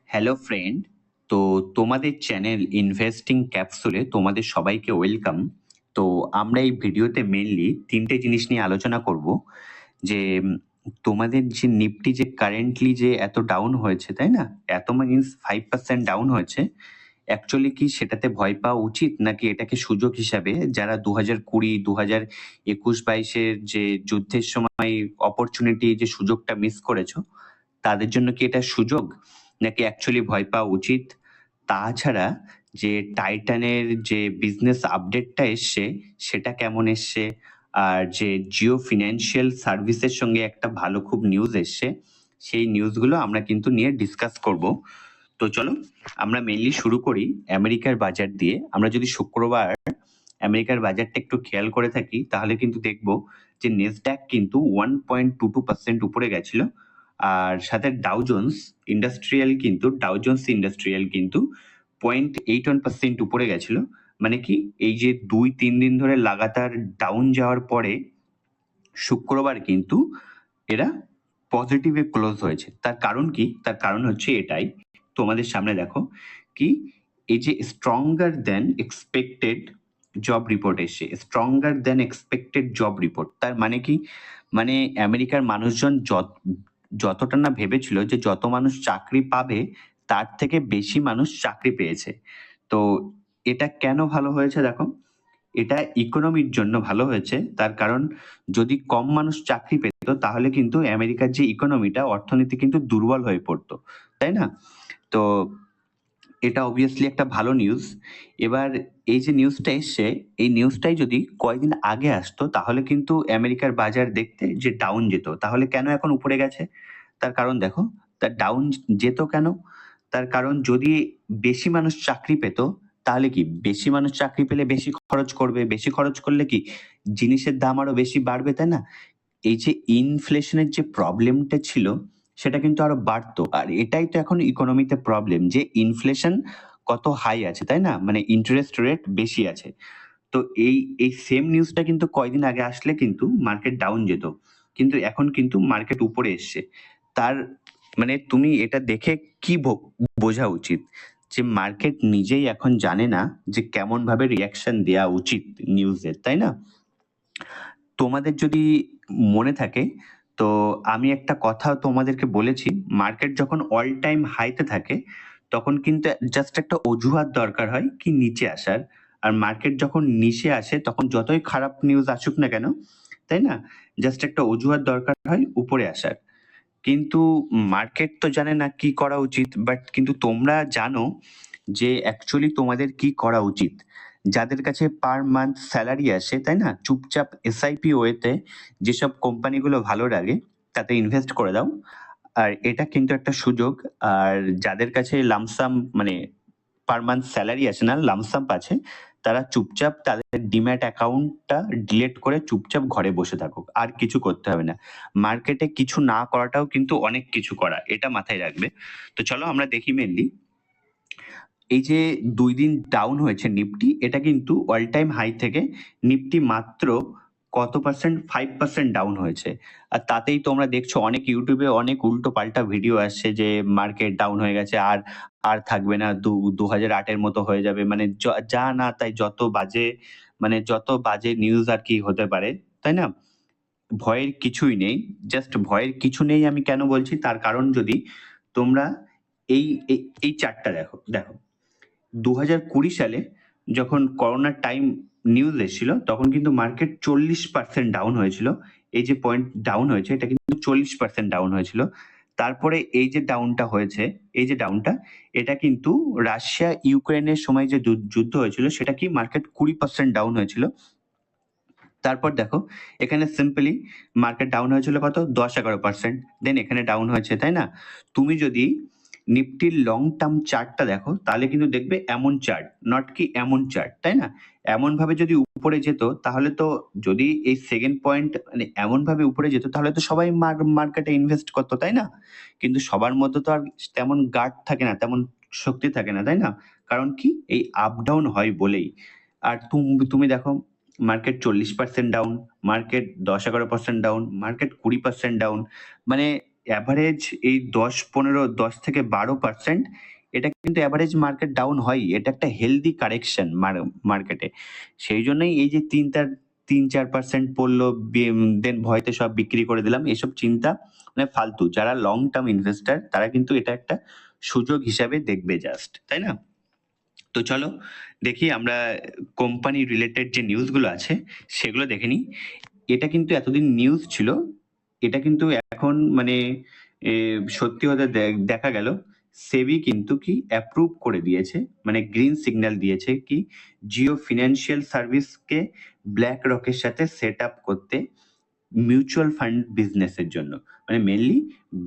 Hello friend. তো তোমাদের channel investing ক্যাপসুলে তোমাদের সবাইকে ওয়েলকাম। তো আমরা এই ভিডিওতে মেনলি তিনটে জিনিস নিয়ে আলোচনা করব যে তোমাদের যে নিফটি যে কারেন্টলি যে এত ডাউন হয়েছে, তাই না? এত মিনস 5% ডাউন হয়েছে। অ্যাকচুয়ালি কি সেটাতে ভয় পাওয়া উচিত, নাকি এটাকে সুযোগ হিসাবে যারা 2020 2021-22-এর যে যুদ্ধের সময় অপরচুনিটি যে সুযোগটা মিস করেছো তাদের জন্য কি এটা সুযোগ, নাকি অ্যাকচুয়ালি ভয় পাওয়া উচিত? তাছাড়া যে টাইটানের যে বিজনেস আপডেটটা এসছে সেটা কেমন এসছে, আর যে জিও ফিনান্সিয়াল সার্ভিসের সঙ্গে একটা ভালো খুব নিউজ এসছে, সেই নিউজগুলো আমরা কিন্তু নিয়ে ডিসকাস করব। তো চলো আমরা মেইনলি শুরু করি আমেরিকার বাজার দিয়ে। আমরা যদি শুক্রবার আমেরিকার বাজারটা একটু খেয়াল করে থাকি তাহলে কিন্তু দেখবো যে নেসড্যাক কিন্তু 1.22% উপরে গেছিল, আর সাথে ডাউ জোন্স ইন্ডাস্ট্রিয়াল কিন্তু 0.81% উপরে গেছিল। মানে কি, এই যে 2-3 দিন ধরে লাগাতার ডাউন যাওয়ার পরে শুক্রবার কিন্তু এরা পজিটিভে ক্লোজ হয়েছে। তার কারণ কি? তার কারণ হচ্ছে এটাই, তোমাদের সামনে দেখো কি, এই যে stronger than expected job report এসছে। Stronger than expected job report তার মানে কি? মানে আমেরিকার মানুষজন যতটা না ভেবেছিল যে যত মানুষ চাকরি পাবে তার থেকে বেশি মানুষ চাকরি পেয়েছে। তো এটা কেন ভালো হয়েছে দেখো, এটা ইকোনমির জন্য ভালো হয়েছে। তার কারণ যদি কম মানুষ চাকরি পেত তাহলে কিন্তু আমেরিকার যে ইকোনমিটা, অর্থনীতি কিন্তু দুর্বল হয়ে পড়তো, তাই না? তো এটা অবভিয়াসলি একটা ভালো নিউজ। এবার এই যে নিউজটা এসছে, এই নিউজটাই যদি কয়েকদিন আগে আসতো তাহলে কিন্তু আমেরিকার বাজার দেখতে যে ডাউন যেত। তাহলে কেন এখন উপরে গেছে? তার কারণ দেখো, তার ডাউন যেত কেন? তার কারণ যদি বেশি মানুষ চাকরি পেত তাহলে কি, বেশি মানুষ চাকরি পেলে বেশি খরচ করবে, বেশি খরচ করলে কি জিনিসের দাম আরো বেশি বাড়বে, তাই না? এই যে ইনফ্লেশনের যে প্রবলেমটা ছিল সেটা কিন্তু আরো বাড়তো। আর এটাই তো এখন ইকোনমিতে প্রবলেম, যে ইনফ্লেশন কত হাই আছে, তাই না? মানে ইন্টারেস্ট রেট বেশি আছে। তো এই এই সেম নিউজটা কিন্তু কয়দিন আগে আসলে কিন্তু মার্কেট ডাউন যেত, কিন্তু এখন কিন্তু মার্কেট উপরে এসছে। তার মানে তুমি এটা দেখে কি বোঝা উচিত, যে মার্কেট নিজেই এখন জানে না যে কেমন ভাবে রিয়াকশন দেওয়া উচিত নিউজের, তাই না? তোমাদের যদি মনে থাকে তো আমি একটা কথা তোমাদেরকে বলেছি, মার্কেট যখন অল টাইম হাইতে থাকে তখন কিন্তু জাস্ট একটা অজুহাত দরকার হয় কি নিচে আসার। আর মার্কেট যখন নিচে আসে তখন যতই খারাপ নিউজ আসুক না কেন, তাই না, জাস্ট একটা অজুহাত দরকার হয় উপরে আসার। কিন্তু মার্কেট তো জানে না কি করা উচিত, বাট কিন্তু তোমরা জানো যে অ্যাকচুয়ালি তোমাদের কি করা উচিত। যাদের কাছে পার মান্থ স্যালারি আসে, তাই না, চুপচাপ এসআইপি ওয়েতে যেসব কোম্পানিগুলো ভালো লাগে তাতে ইনভেস্ট করে দাও। আর এটা কিন্তু একটা সুযোগ। আর যাদের কাছে লামসাম মানে পার মান্থ স্যালারি আসে না, লামসাম আছে, তারা চুপচাপ তাদের ডিম্যাট অ্যাকাউন্টটা ডিলেট করে চুপচাপ ঘরে বসে থাকুক, আর কিছু করতে হবে না। মার্কেটে কিছু না করাটাও কিন্তু অনেক কিছু করা, এটা মাথায় রাখবে। তো চলো আমরা দেখি মেনলি এই যে 2 দিন ডাউন হয়েছে নিফটি, এটা কিন্তু অল টাইম হাই থেকে নিফটি মাত্র কত পার্সেন্ট, 5% ডাউন হয়েছে। আর তাতেই তোমরা দেখছো অনেক ইউটিউবে অনেক উল্টো পাল্টা ভিডিও আসছে যে মার্কেট ডাউন হয়ে গেছে, আর আর থাকবে না, 2008-এর মতো হয়ে যাবে, মানে যা না তাই যত বাজে, মানে যত বাজে নিউজ আর কি হতে পারে, তাই না? ভয়ের কিছুই নেই। জাস্ট ভয়ের কিছু নেই আমি কেন বলছি তার কারণ, যদি তোমরা এই এই চার্টটা দেখো দেখো 2020 সালে যখন করোনার টাইম নিউজ এসেছিল তখন কিন্তু মার্কেট 40% ডাউন হয়েছিল। এই যে পয়েন্ট ডাউন হয়েছে এটা কিন্তু 40% ডাউন হয়েছিল। তারপরে এই যে ডাউনটা হয়েছে, এই যে ডাউনটা, এটা কিন্তু রাশিয়া ইউক্রেনের সময় যে যুদ্ধ হয়েছিল সেটা কি মার্কেট 20% ডাউন হয়েছিল। তারপর দেখো এখানে সিম্পলি মার্কেট ডাউন হয়েছিল কত, 10-11%, দেন এখানে ডাউন হয়েছে, তাই না? তুমি যদি নিফটির লং টার্ম চার্টটা দেখো তাহলে কিন্তু দেখবে এমন চার্ট, নট কি এমন চার্ট, তাই না? এমন ভাবে যদি উপরে যেত তাহলে তো, যদি এই সেকেন্ড পয়েন্ট মানে এমন ভাবে উপরে যেত তাহলে তো সবাই মার্কেটে ইনভেস্ট করতো, তাই না? কিন্তু সবার মধ্যে তো আর তেমন গার্ড থাকে না, তেমন শক্তি থাকে না, তাই না? কারণ কি, এই আপ ডাউন হয় বলেই। আর তুমি দেখো market 40% down, market 10-11% down, market 20% down, মানে অ্যাভারেজ এই 10 থেকে 12%, এটা কিন্তু অ্যাভারেজ মার্কেট ডাউন হয়ই। এটা একটা হেলদি কারেকশন মার্কেটে। সেই জন্যই এই যে 3-4% পড়লো, দেন ভয়তে সব বিক্রি করে দিলাম, এসব চিন্তা মানে ফালতু। যারা লং টার্ম ইনভেস্টার তারা কিন্তু এটা একটা সুযোগ হিসাবে দেখবে জাস্ট, তাই না? তো চলো দেখি আমরা কোম্পানি রিলেটেড যে নিউজগুলো আছে সেগুলো দেখে নিই। এটা কিন্তু এতদিন নিউজ ছিল, এটা কিন্তু এখন মানে সত্যি হতে দেখা গেল সেবি কিন্তু কি অ্যাপ্রুভ করে দিয়েছে, মানে গ্রিন সিগন্যাল দিয়েছে কি জিও ফিনান্সিয়াল সার্ভিসকে ব্ল্যাক রকের সাথে সেট আপ করতে মিউচুয়াল ফান্ড বিজনেসের জন্য। মানে মেনলি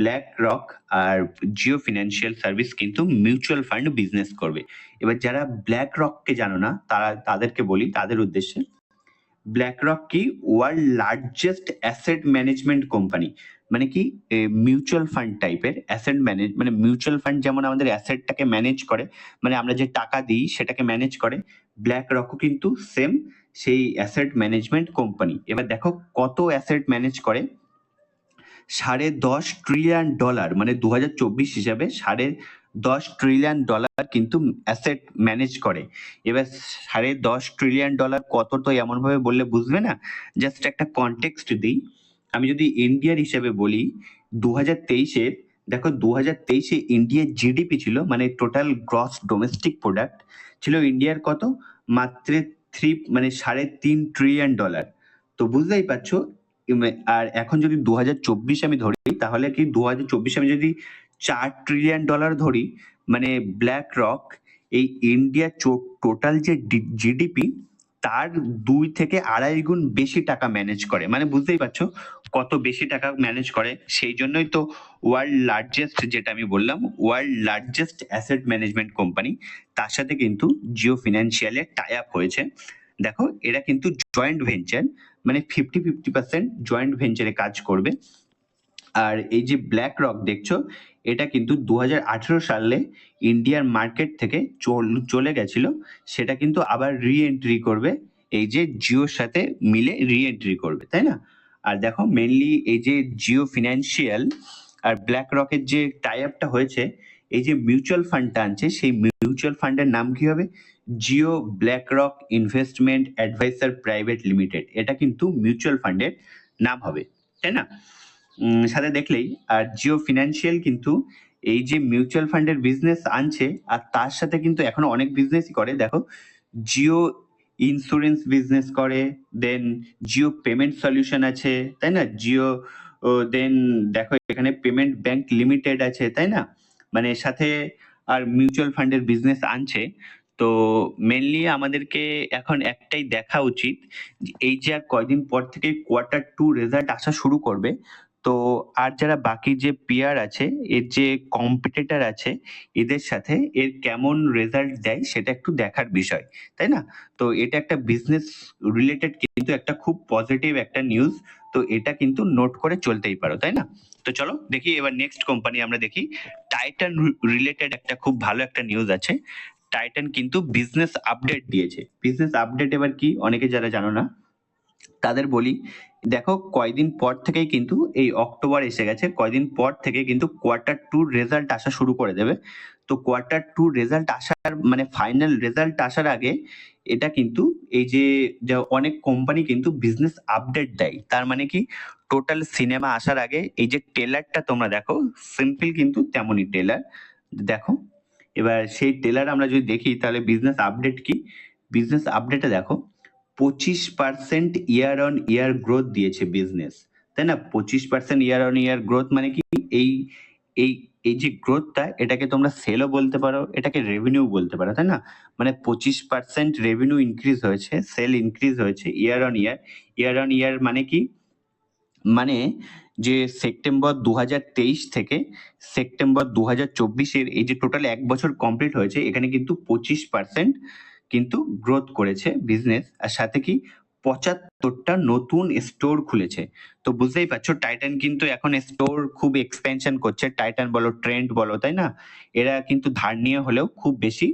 ব্ল্যাক রক আর জিও ফিনান্সিয়াল সার্ভিস কিন্তু মিউচুয়াল ফান্ড বিজনেস করবে। এবার যারা ব্ল্যাক রককে জানো না তাদেরকে বলি, তাদের উদ্দেশ্যে ব্ল্যাকরক কি world largest asset management company. মানে কি মিউচুয়াল ফান্ড টাইপের অ্যাসেট ম্যানেজ, মানে মিউচুয়াল ফান্ড যেমন আমাদের অ্যাসেটটাকে ম্যানেজ করে, মানে আমরা যে টাকা দিই সেটাকে ম্যানেজ করে, ব্ল্যাকরকও কিন্তু সেম সেই অ্যাসেট ম্যানেজমেন্ট কোম্পানি। এবার দেখো কত অ্যাসেট ম্যানেজ করে, $10.5 ট্রিলিয়ন, মানে 2024 হিসাবে $10.5 ট্রিলিয়ন কিন্তু অ্যাসেট ম্যানেজ করে। এবার $10.5 ট্রিলিয়ন কত, তো এমন ভাবে বললে বুঝবে না, জাস্ট একটা কনটেক্সট দিই। আমি যদি ইন্ডিয়ার হিসেবে বলি 2023-এ, দেখো 2023-এ ইন্ডিয়ার জিডিপি ছিল, মানে টোটাল গ্রস ডোমেস্টিক প্রোডাক্ট ছিল ইন্ডিয়ার কত, মাত্র 3 ট্রিলিয়ন। তো বুঝতেই পারছো। আর এখন যদি 2024 আমি ধরি, তাহলে কি 2024 আমি যদি $4 ট্রিলিয়ন ধরি, মানে ব্ল্যাক রক এই ইন্ডিয়া টোটাল যে জিডিপি তার 2 থেকে 2.5 গুণ বেশি টাকা ম্যানেজ করে। মানে বুঝতেই পারছো কত বেশি টাকা ম্যানেজ করে। সেই জন্যই তো ওয়ার্ল্ড লার্জেস্ট, যেটা আমি বললাম world largest asset management company, তার সাথে কিন্তু জিও ফিনান্সিয়ালের টাই আপ হয়েছে। দেখো এরা কিন্তু জয়েন্ট ভেঞ্চার, মানে 50-50% জয়েন্ট ভেঞ্চারে কাজ করবে। আর এই যে ব্ল্যাক রক দেখছো, এটা কিন্তু 2018 সালে ইন্ডিয়ার মার্কেট থেকে চলে গেছিল, সেটা কিন্তু আবার রি এন্ট্রি করবে, এই যে জিওর সাথে মিলে রি এন্ট্রি করবে, তাই না? আর দেখো মেনলি এই যে জিও ফিনান্সিয়াল আর ব্ল্যাক রকের যে টাই আপটা হয়েছে, এই যে মিউচুয়াল ফান্ডটা আনছে, সেই মিউচুয়াল ফান্ডের নাম কি হবে, Jio black rock investment adviser private limited. এটা কিন্তু মিউচুয়াল ফান্ডের নাম হবে, তাই না? সাথে দেখলেই। আর জিও ফিনান্সিয়াল কিন্তু এই যে মিউচুয়াল ফান্ডের বিজনেস আনছে, আর তার সাথে কিন্তু এখন অনেক বিজনেসই করে। দেখো জিও ইন্স্যুরেন্স বিজনেস করে, দেন জিও পেমেন্ট সলিউশন আছে, তাই না? জিও দেন দেখো এখানে পেমেন্ট ব্যাংক লিমিটেড আছে, তাই না? মানে সাথে আর মিউচুয়াল ফান্ডের বিজনেস আনছে। তো মেনলি আমাদেরকে এখন একটাই দেখা উচিত, এই যে আর কয়দিন পর থেকে Q2 রেজাল্ট আসা শুরু করবে, তো আর যারা বাকি যে পেয়ার আছে, এর যে কম্পিটিটর আছে, এদের সাথে এর কেমন রেজাল্ট দেয় সেটা একটু দেখার বিষয়, তাই না? তো এটা একটা বিজনেস রিলেটেড কিন্তু একটা খুব পজিটিভ একটা নিউজ, তো এটা কিন্তু নোট করে চলতেই পারো, তাই না? তো চলো দেখি এবার নেক্সট কোম্পানি আমরা দেখি। টাইটান রিলেটেড একটা খুব ভালো একটা নিউজ আছে। টাইটান কিন্তু বিজনেস আপডেট দিয়েছে। বিজনেস আপডেট এবার কি, অনেকে যারা জানো না তাদের বলি। দেখো কয়দিন পর থেকেই কিন্তু এই অক্টোবর এসে গেছে, কয়দিন পর থেকে কিন্তু Q2 রেজাল্ট আসা শুরু করে দেবে। তো Q2 রেজাল্ট আসার মানে ফাইনাল রেজাল্ট আসার আগে এটা কিন্তু এই যে অনেক কোম্পানি কিন্তু বিজনেস আপডেট দেয়। তার মানে কি টোটাল সিনেমা আসার আগে এই যে ট্রেলারটা তোমরা দেখো, সিম্পল কিন্তু তেমনই ট্রেলার দেখো। এবার সেই ট্রেলার আমরা যদি দেখি তাহলে বিজনেস আপডেট কি, বিজনেস আপডেটে দেখো 25% ইয়ার অন ইয়ার গ্রোথ দিয়েছে বিজনেস, তাই না? 25% ইয়ার অন ইয়ার গ্রোথ মানে কি, এই এই এই যে গ্রোথটা, এটাকে তোমরা সেলও বলতে পারো, এটাকে রেভিনিউ বলতে পারো, তাই না? মানে 25% রেভিনিউ ইনক্রিজ হয়েছে, সেল ইনক্রিজ হয়েছে year on year. Year on ইয়ার মানে কি, মানে যে সেপ্টেম্বর 2023 থেকে সেপ্টেম্বর 2024-এর এই যে টোটাল 1 বছর কমপ্লিট হয়েছে, এখানে কিন্তু 25% কিন্তু গ্রোথ করেছে বিজনেস। আর সাথে কি 75টা নতুন স্টোর খুলেছে। তো বুঝতেই পারছো টাইটান কিন্তু এখন স্টোর খুব এক্সপেনশন করছে, টাইটান বলো ট্রেন্ড বলো, তাই না? এরা কিন্তু ধার নিয়ে হলেও খুব বেশি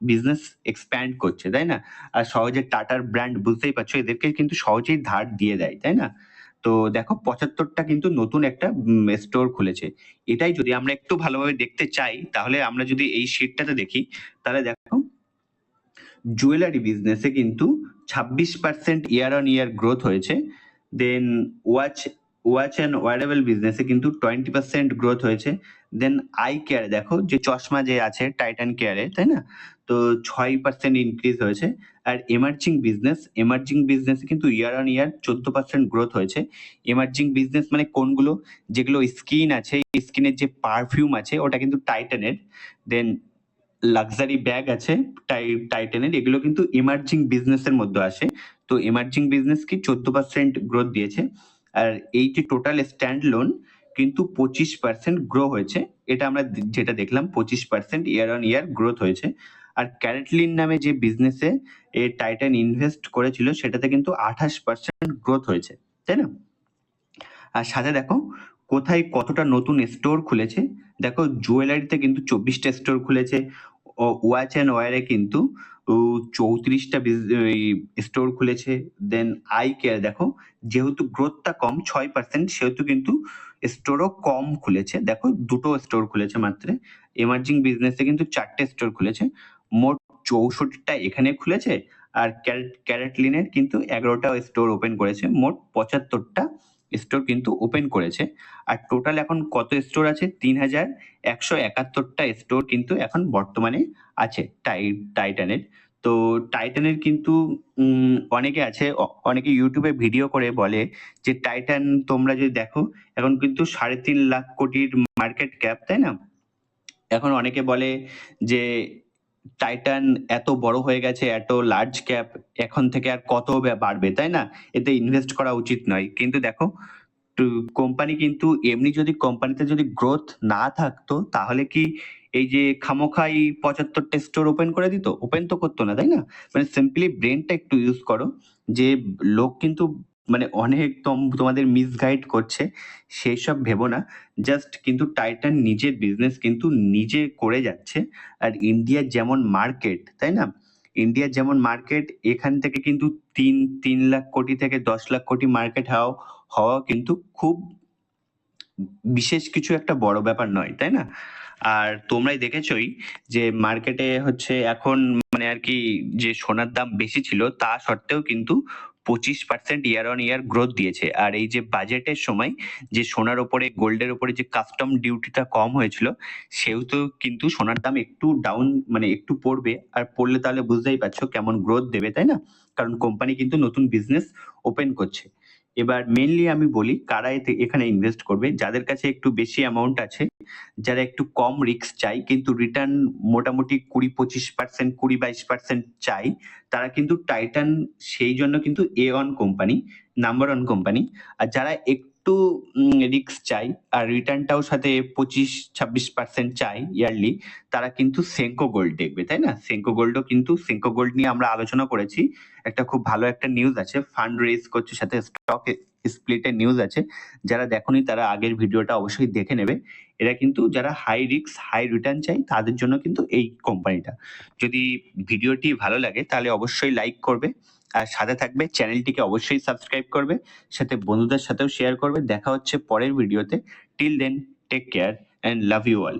বিজনেস এক্সপ্যান্ড করছে, তাই না? আর সহজে টাটার ব্র্যান্ড বুঝতেই পারছো, এদেরকে কিন্তু সহজেই ধার দিয়ে দেয়, তাই না? তো দেখো 75টা কিন্তু নতুন একটা স্টোর খুলেছে। এটাই যদি আমরা একটু ভালোভাবে দেখতে চাই, তাহলে আমরা যদি এই শিটটাতে দেখি, তাহলে দেখো জুয়েলারি বিজনেসে কিন্তু 26% ইয়ার অন ইয়ার গ্রোথ হয়েছে। দেন ওয়াচ অ্যান্ড ওয়ারেবল বিজনেসে কিন্তু 20% গ্রোথ হয়েছে। দেন আই কেয়ার দেখো, যে চশমা যে আছে টাইটান কেয়ারে, তাই না? তো 6% ইনক্রিজ হয়েছে। আর এমার্জিং বিজনেসে কিন্তু ইয়ার অন ইয়ার 14% গ্রোথ হয়েছে। এমার্জিং বিজনেস মানে কোনগুলো? যেগুলো স্কিন আছে, স্কিনের যে পারফিউম আছে ওটা কিন্তু টাইটানের। দেন লাক্সারি ব্যাগ আছে টাইটানের, এগুলো কিন্তু ইমার্জিং বিজনেসের মধ্যে আসে। তো ইমার্জিং বিজনেস কি 14% গ্রোথ দিয়েছে। আর এই যে টোটাল স্ট্যান্ড লোন কিন্তু 25% গ্রো হয়েছে। এটা আমরা যেটা দেখলাম 25% ইয়ার অন ইয়ার গ্রোথ হয়েছে। আর ক্যারেটলিন নামে যে বিজনেসে টাইটান ইনভেস্ট করেছিল সেটাতে কিন্তু 28% গ্রোথ হয়েছে, তাই না? আর সাথে দেখো কোথায় কতটা নতুন স্টোর খুলেছে। দেখো জুয়েলারিতে কিন্তু 24টা স্টোর খুলেছে। ওয়াচ অ্যান্ড ওয়ারে কিন্তু 34টা স্টোর খুলেছে। দেন আই কেয়ার দেখো, যেহেতু গ্রোথটা কম 6%, সেহেতু কিন্তু স্টোরও কম খুলেছে। দেখো দুটো স্টোর খুলেছে মাত্র। এমার্জিং বিজনেসে কিন্তু 4টে স্টোর খুলেছে। মোট 64টা এখানে খুলেছে। আর ক্যারেটলিনের কিন্তু 11টা স্টোর ওপেন করেছে। মোট 75টা স্টোর কিন্তু ওপেন করেছে। আর টোটাল এখন কত স্টোর আছে? 3171টা স্টোর কিন্তু এখন বর্তমানে আছে টাইটানের। তো টাইটানের কিন্তু অনেকে আছে, অনেকে ইউটিউবে ভিডিও করে বলে যে টাইটান তোমরা যদি দেখো এখন কিন্তু 3.5 লাখ কোটির মার্কেট ক্যাপ, তাই না? এখন অনেকে বলে যে টাইটান এত বড় হয়ে গেছে, এত লার্জ ক্যাপ, এখন থেকে আর কত বাড়বে, তাই না? এতে ইনভেস্ট করা উচিত নয়। কিন্তু দেখো কোম্পানি কিন্তু এমনি যদি কোম্পানিতে যদি গ্রোথ না থাকতো, তাহলে কি এই যে খামোখাই 75টা স্টোর ওপেন করে দিত? ওপেন তো করতো না, তাই না? মানে সিম্পলি ব্রেনটা একটু ইউজ করো। যে লোক কিন্তু মানে অনেক তোমাদের মিসগাইড করছে, সেই সব ভেবো না। জাস্ট কিন্তু টাইটান নিজের বিজনেস কিন্তু নিজে করে যাচ্ছে। আর ইন্ডিয়ার যেমন মার্কেট, তাই না? ইন্ডিয়ার যেমন মার্কেট, এখান থেকে কিন্তু 3 লাখ কোটি থেকে 10 লাখ কোটি মার্কেট হওয়া কিন্তু খুব বিশেষ কিছু একটা বড় ব্যাপার নয়, তাই না? আর তোমরাই দেখেছই যে মার্কেটে হচ্ছে এখন মানে আর কি, যে সোনার দাম বেশি ছিল তা সত্ত্বেও কিন্তু 25% ইয়ার অন ইয়ার গ্রোথ দিয়েছে। আর এই যে বাজেটের সময় যে সোনার ওপরে, গোল্ডের ওপরে যে কাস্টম ডিউটিটা কম হয়েছিল, সেহেতু কিন্তু সোনার দাম একটু ডাউন, মানে একটু পড়বে। আর পড়লে তাহলে বুঝতেই পারছো কেমন গ্রোথ দেবে, তাই না? কারণ কোম্পানি কিন্তু নতুন বিজনেস ওপেন করছে। এবার মেইনলি আমি বলি কারা এখানে ইনভেস্ট করবে। যাদের কাছে একটু বেশি অ্যামাউন্ট আছে, যারা একটু কম রিস্ক চাই কিন্তু রিটার্ন মোটামুটি 20-25%, 20-22% চাই, তারা কিন্তু টাইটান সেই জন্য কিন্তু A1 কোম্পানি, নাম্বার 1 কোম্পানি। আর যারা একটু রিস্ক চাই আর রিটার্নটাও সাথে 25-26% চাই ইয়ারলি, তারা কিন্তু সেনকো গোল্ড দেখবে, তাই না? সেনকো গোল্ড নিয়ে আমরা আলোচনা করেছি। একটা খুব ভালো একটা নিউজ আছে, ফান্ড রেজ করছে, সাথে স্টক স্প্লিটের নিউজ আছে। যারা দেখোনি তারা আগের ভিডিওটা অবশ্যই দেখে নেবে। এরা কিন্তু যারা হাই রিস্ক হাই রিটার্ন চাই তাদের জন্য কিন্তু এই কোম্পানিটা। যদি ভিডিওটি ভালো লাগে তাহলে অবশ্যই লাইক করবে, আর সাথে থাকবে, চ্যানেলটিকে অবশ্যই সাবস্ক্রাইব করবে, সাথে বন্ধুদের সাথেও শেয়ার করবে। দেখা হচ্ছে পরের ভিডিওতে। Till then, take care and love you all.